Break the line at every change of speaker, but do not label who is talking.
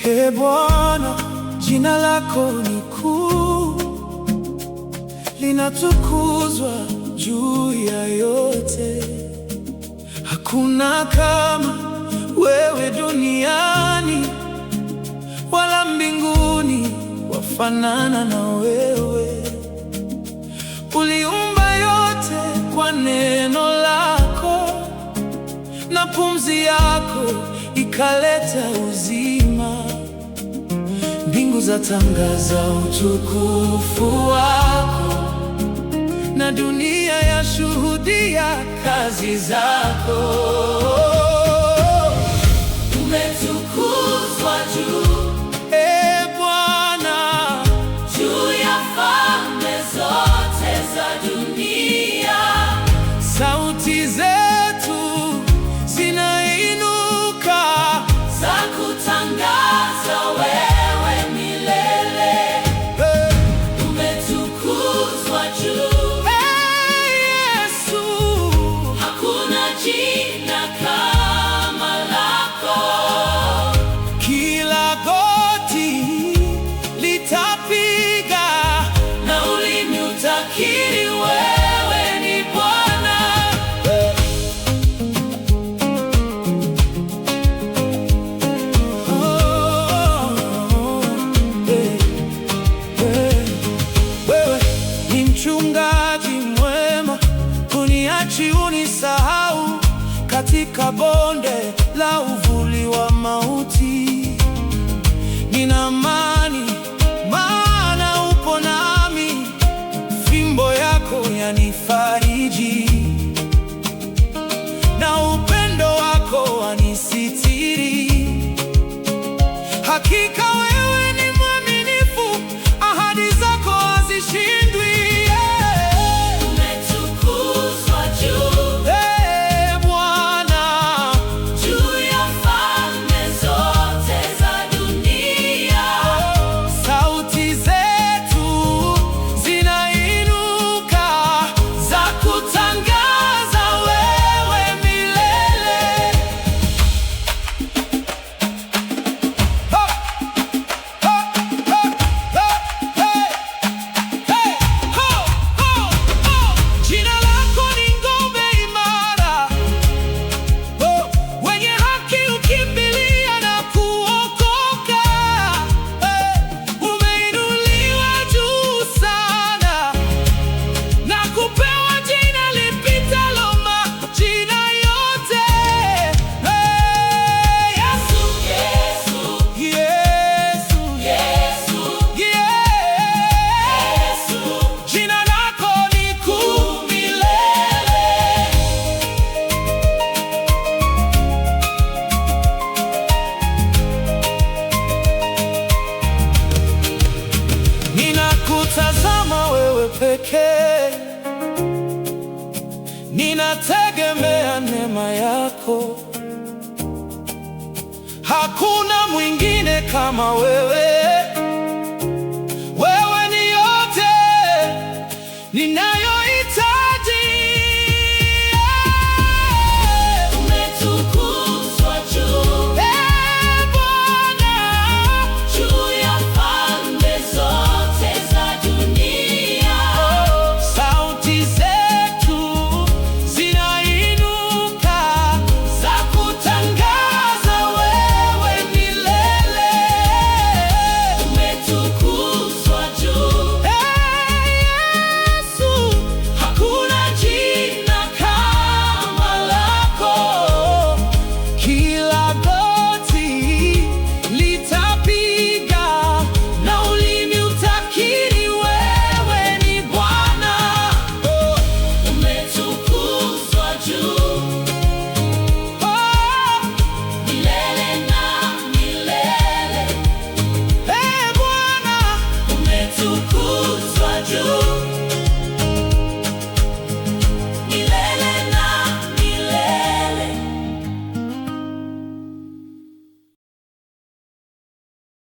Ee Bwana, jina lako ni kuu, linatukuzwa juu ya yote. Hakuna kama wewe duniani wala mbinguni, wafanana na wewe. Uliumba yote kwa neno lako, na pumzi yako ikaleta uzima. Mbingu zatangaza utukufu wako, na dunia yashuhudia kazi zako. Umetukuzwa juu, Ee Bwana, juu ya falme zote za dunia. Sauti zetu zinainuka za kutangaza wewe milele. Umetukuzwa juu, Yesu, hakuna jina kama lako. Kila goti litapiga na ulimi utakiri wewe ni Bwana. Wewe ni mchungaji mwema, huniachi unisahau katika bonde la uvuli wa mauti. Nina amani, maana upo nami, fimbo yako yanifariji, na upendo wako wanisitiri. Hakika wewe ni mwaminifu, ahadi zako hazishindwi. Umetukuzwa juu, Ee Bwana, juu ya falme zote za dunia. Sauti zetu zinainuka za kutangaza wewe milele. Jina lako ni ngome imara, wenye haki hukimbilia na kuokoka. Umeinuliwa juu sana na kupewa jina lipitalo majina yote. Yesu, Yesu, Yesu, Yesu, Yesu, jina lako ni kuu milele. Ninakutazama wewe pekee, ninategemea neema yako. Hakuna mwingine kama wewe.